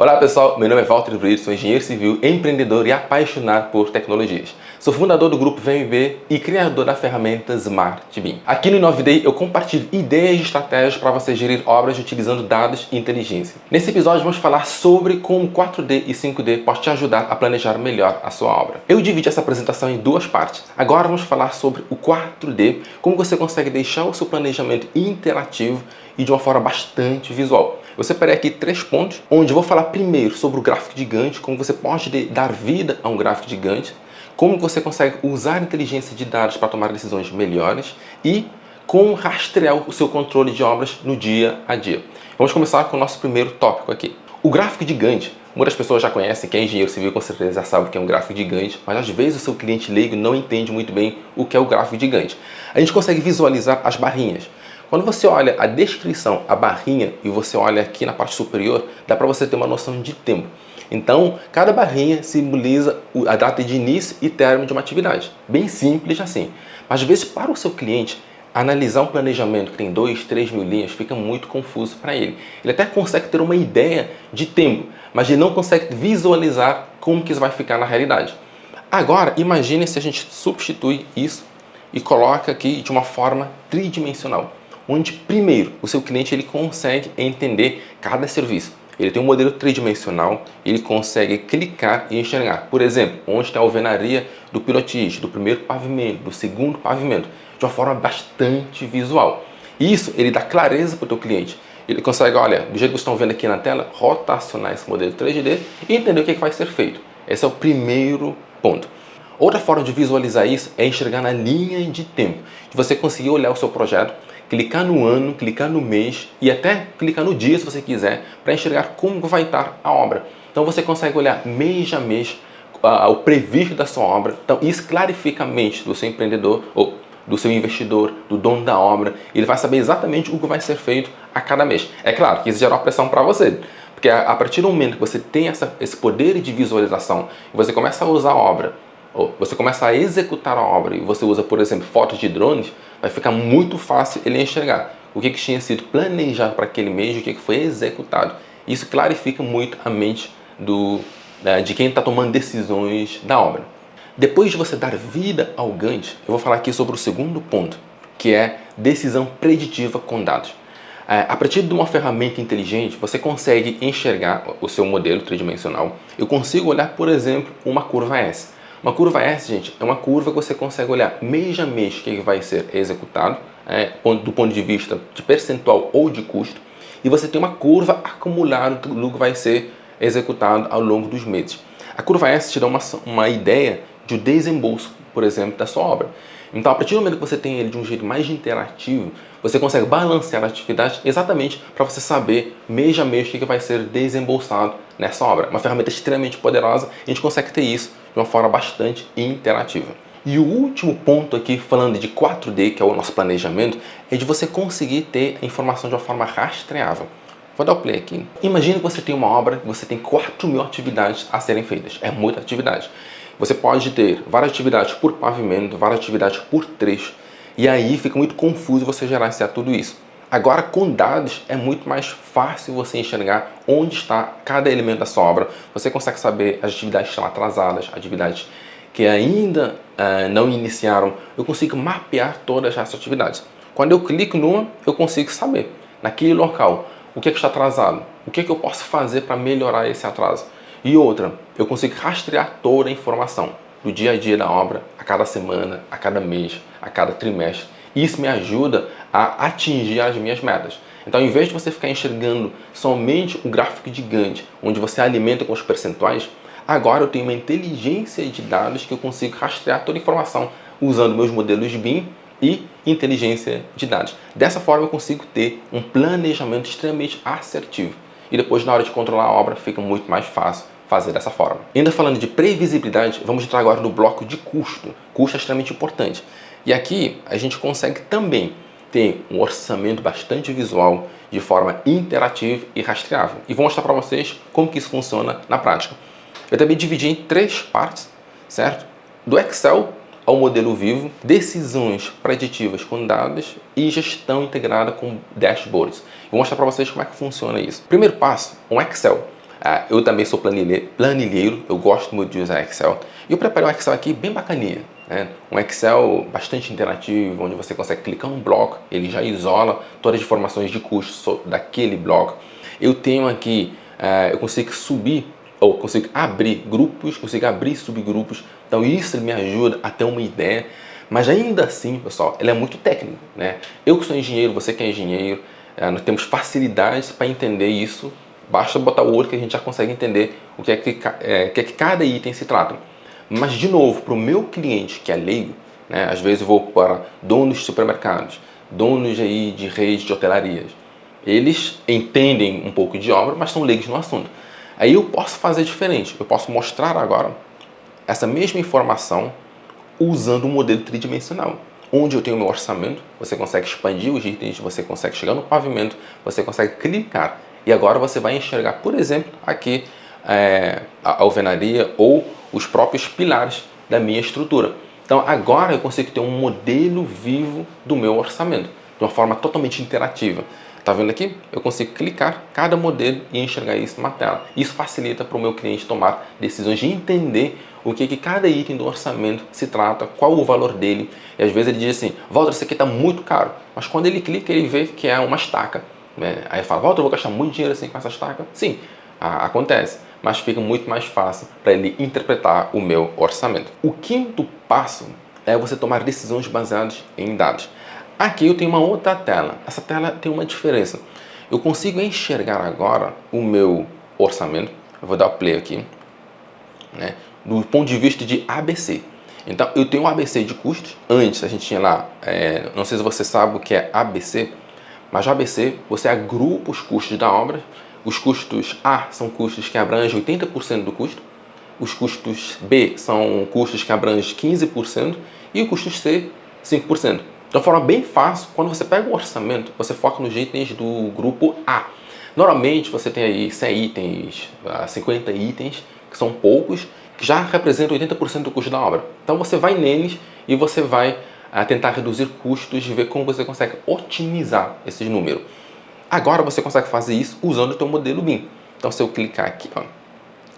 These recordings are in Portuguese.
Olá pessoal, meu nome é Walter Brito, sou engenheiro civil, empreendedor e apaixonado por tecnologias. Sou fundador do grupo VMB e criador da ferramenta Smart BIM. Aqui no InoveDay eu compartilho ideias e estratégias para você gerir obras utilizando dados e inteligência. Nesse episódio vamos falar sobre como 4D e 5D pode te ajudar a planejar melhor a sua obra. Eu dividi essa apresentação em duas partes. Agora vamos falar sobre o 4D, como você consegue deixar o seu planejamento interativo e de uma forma bastante visual. Eu separei aqui 3 pontos, onde eu vou falar primeiro sobre o gráfico de Gantt, como você pode dar vida a um gráfico de Gantt, como você consegue usar a inteligência de dados para tomar decisões melhores e como rastrear o seu controle de obras no dia a dia. Vamos começar com o nosso primeiro tópico aqui. O gráfico de Gantt, muitas pessoas já conhecem, quem é engenheiro civil com certeza já sabe o que é um gráfico de Gantt, mas às vezes o seu cliente leigo não entende muito bem o que é o gráfico de Gantt. A gente consegue visualizar as barrinhas. Quando você olha a descrição, a barrinha, e você olha aqui na parte superior, dá para você ter uma noção de tempo. Então, cada barrinha simboliza a data de início e término de uma atividade. Bem simples assim. Mas às vezes para o seu cliente, analisar um planejamento que tem 2, 3 mil linhas fica muito confuso para ele. Ele até consegue ter uma ideia de tempo, mas ele não consegue visualizar como que isso vai ficar na realidade. Agora, imagine se a gente substitui isso e coloca aqui de uma forma tridimensional, onde primeiro o seu cliente ele consegue entender cada serviço. Ele tem um modelo tridimensional, ele consegue clicar e enxergar. Por exemplo, onde está a alvenaria do pilotis, do primeiro pavimento, do segundo pavimento, de uma forma bastante visual. Isso ele dá clareza para o teu cliente. Ele consegue, olha, do jeito que vocês estão vendo aqui na tela, rotacionar esse modelo 3D e entender o que vai ser feito. Esse é o primeiro ponto. Outra forma de visualizar isso é enxergar na linha de tempo, de você conseguir olhar o seu projeto, clicar no ano, clicar no mês e até clicar no dia se você quiser, para enxergar como vai estar a obra. Então você consegue olhar mês a mês o previsto da sua obra. Então isso clarifica a mente do seu empreendedor ou do seu investidor, do dono da obra. Ele vai saber exatamente o que vai ser feito a cada mês. É claro que isso gera uma pressão para você, porque a partir do momento que você tem esse poder de visualização e você começa a usar a obra, ou você começa a executar a obra e você usa, por exemplo, fotos de drones, vai ficar muito fácil ele enxergar o que tinha sido planejado para aquele mês e o que foi executado. Isso clarifica muito a mente de quem está tomando decisões da obra. Depois de você dar vida ao Gantt, eu vou falar aqui sobre o segundo ponto, que é decisão preditiva com dados. A partir de uma ferramenta inteligente, você consegue enxergar o seu modelo tridimensional. Eu consigo olhar, por exemplo, uma curva S. Uma curva S, gente, é uma curva que você consegue olhar mês a mês o que vai ser executado, do ponto de vista de percentual ou de custo, e você tem uma curva acumulada do que vai ser executado ao longo dos meses. A curva S te dá uma ideia de desembolso, por exemplo, da sua obra. Então, a partir do momento que você tem ele de um jeito mais interativo, você consegue balancear a atividade exatamente para você saber mês a mês o que vai ser desembolsado nessa obra. Uma ferramenta extremamente poderosa, a gente consegue ter isso de uma forma bastante interativa. E o último ponto aqui, falando de 4D, que é o nosso planejamento, é de você conseguir ter a informação de uma forma rastreável. Vou dar o play aqui. Imagina que você tem uma obra, você tem 4 mil atividades a serem feitas. É muita atividade. Você pode ter várias atividades por pavimento, várias atividades por trecho. E aí fica muito confuso você gerenciar tudo isso. Agora, com dados, é muito mais fácil você enxergar onde está cada elemento da sua obra. Você consegue saber as atividades que estão atrasadas, atividades que ainda não iniciaram. Eu consigo mapear todas essas atividades. Quando eu clico numa, eu consigo saber, naquele local, o que está atrasado, o que eu posso fazer para melhorar esse atraso. E outra, eu consigo rastrear toda a informação do dia a dia da obra, a cada semana, a cada mês, a cada trimestre. Isso me ajuda a atingir as minhas metas. Então, em vez de você ficar enxergando somente o gráfico de Gantt, onde você alimenta com os percentuais, agora eu tenho uma inteligência de dados que eu consigo rastrear toda a informação usando meus modelos de BIM e inteligência de dados. Dessa forma, eu consigo ter um planejamento extremamente assertivo. E depois, na hora de controlar a obra, fica muito mais fácil fazer dessa forma. Ainda falando de previsibilidade, vamos entrar agora no bloco de custo. Custo é extremamente importante. E aqui a gente consegue também ter um orçamento bastante visual, de forma interativa e rastreável. E vou mostrar para vocês como que isso funciona na prática. Eu também dividi em 3 partes, certo? Do Excel ao modelo vivo, decisões preditivas com dados e gestão integrada com dashboards. Vou mostrar para vocês como é que funciona isso. Primeiro passo, um Excel. Eu também sou planilheiro, eu gosto muito de usar Excel. E eu preparei um Excel aqui bem bacaninha, né? Um Excel bastante interativo, onde você consegue clicar num bloco, ele já isola todas as informações de custo daquele bloco. Eu tenho aqui, eu consigo subir, ou consigo abrir grupos, consigo abrir subgrupos. Então isso me ajuda a ter uma ideia. Mas ainda assim, pessoal, ele é muito técnico, né? Eu que sou engenheiro, você que é engenheiro, nós temos facilidades para entender isso. Basta botar o olho que a gente já consegue entender o que é que cada item se trata. Mas, de novo, para o meu cliente que é leigo, né, às vezes eu vou para donos de supermercados, donos aí de redes de hotelarias. Eles entendem um pouco de obra, mas são leigos no assunto. Aí eu posso fazer diferente. Eu posso mostrar agora essa mesma informação usando um modelo tridimensional. Onde eu tenho o meu orçamento, você consegue expandir os itens, você consegue chegar no pavimento, você consegue clicar. E agora você vai enxergar, por exemplo, aqui a alvenaria ou os próprios pilares da minha estrutura. Então agora eu consigo ter um modelo vivo do meu orçamento, de uma forma totalmente interativa. Tá vendo aqui? Eu consigo clicar cada modelo e enxergar isso numa tela. Isso facilita para o meu cliente tomar decisões de entender o que cada item do orçamento se trata, qual o valor dele. E às vezes ele diz assim, Walter, isso aqui está muito caro. Mas quando ele clica, ele vê que é uma estaca. Aí ele fala, Walter, eu vou gastar muito dinheiro assim com essa estaca? Sim, acontece. Mas fica muito mais fácil para ele interpretar o meu orçamento. O quinto passo é você tomar decisões baseadas em dados. Aqui eu tenho uma outra tela. Essa tela tem uma diferença. Eu consigo enxergar agora o meu orçamento. Eu vou dar o play aqui, né? Do ponto de vista de ABC. Então eu tenho um ABC de custos. Antes a gente tinha lá, não sei se você sabe o que é ABC, mas o ABC você agrupa os custos da obra. Os custos A são custos que abrangem 80% do custo. Os custos B são custos que abrangem 15% e o custo C 5%. De uma forma bem fácil, quando você pega um orçamento, você foca nos itens do grupo A. Normalmente você tem aí 100 itens, 50 itens, que são poucos, que já representam 80% do custo da obra. Então você vai neles e você vai tentar reduzir custos e ver como você consegue otimizar esses números. Agora você consegue fazer isso usando o teu modelo BIM. Então se eu clicar aqui, ó,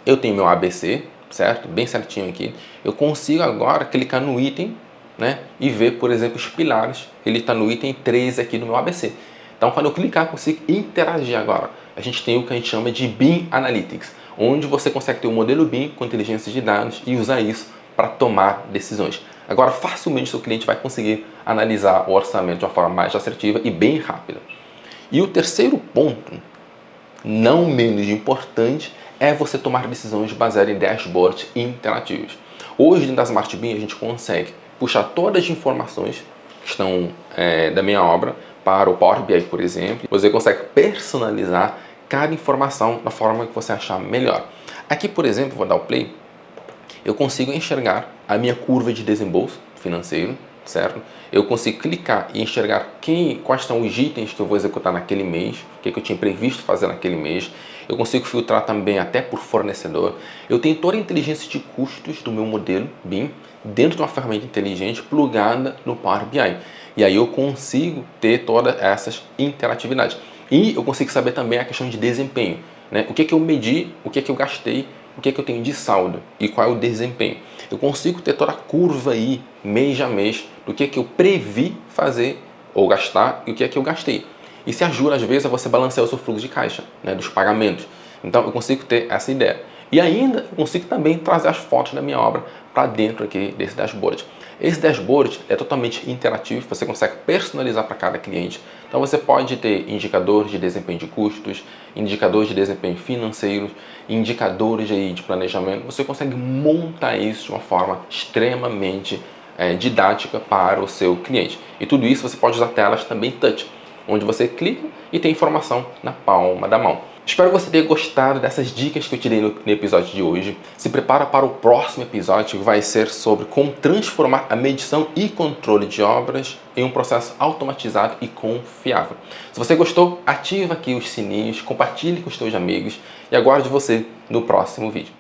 eu tenho meu ABC, certo? Bem certinho aqui. Eu consigo agora clicar no item, né, e ver, por exemplo, os pilares. Ele está no item 13 aqui do meu ABC. Então, quando eu clicar, eu consigo interagir agora. A gente tem o que a gente chama de BIM Analytics, onde você consegue ter um modelo BIM com inteligência de dados e usar isso para tomar decisões. Agora, facilmente, o seu cliente vai conseguir analisar o orçamento de uma forma mais assertiva e bem rápida. E o terceiro ponto, não menos importante, é você tomar decisões baseadas em dashboards interativos. Hoje, dentro da Smart BIM, a gente consegue puxar todas as informações que estão da minha obra para o Power BI, por exemplo. Você consegue personalizar cada informação da forma que você achar melhor. Aqui, por exemplo, vou dar o play, eu consigo enxergar a minha curva de desembolso financeiro, certo? Eu consigo clicar e enxergar quais são os itens que eu vou executar naquele mês, o que eu tinha previsto fazer naquele mês. Eu consigo filtrar também até por fornecedor. Eu tenho toda a inteligência de custos do meu modelo BIM dentro de uma ferramenta inteligente plugada no Power BI. E aí eu consigo ter todas essas interatividades. E eu consigo saber também a questão de desempenho, né? O que eu medi, o que eu gastei, o que eu tenho de saldo e qual é o desempenho. Eu consigo ter toda a curva aí, mês a mês, do que eu previ fazer ou gastar e o que eu gastei. Isso ajuda, às vezes, a você balancear o seu fluxo de caixa, né, dos pagamentos. Então, eu consigo ter essa ideia. E ainda, eu consigo também trazer as fotos da minha obra para dentro aqui desse dashboard. Esse dashboard é totalmente interativo, você consegue personalizar para cada cliente. Então, você pode ter indicadores de desempenho de custos, indicadores de desempenho financeiro, indicadores aí de planejamento. Você consegue montar isso de uma forma extremamente didática para o seu cliente. E tudo isso você pode usar telas também touch, onde você clica e tem informação na palma da mão. Espero que você tenha gostado dessas dicas que eu te dei no episódio de hoje. Se prepara para o próximo episódio, que vai ser sobre como transformar a medição e controle de obras em um processo automatizado e confiável. Se você gostou, ativa aqui os sininhos, compartilhe com os seus amigos e aguardo você no próximo vídeo.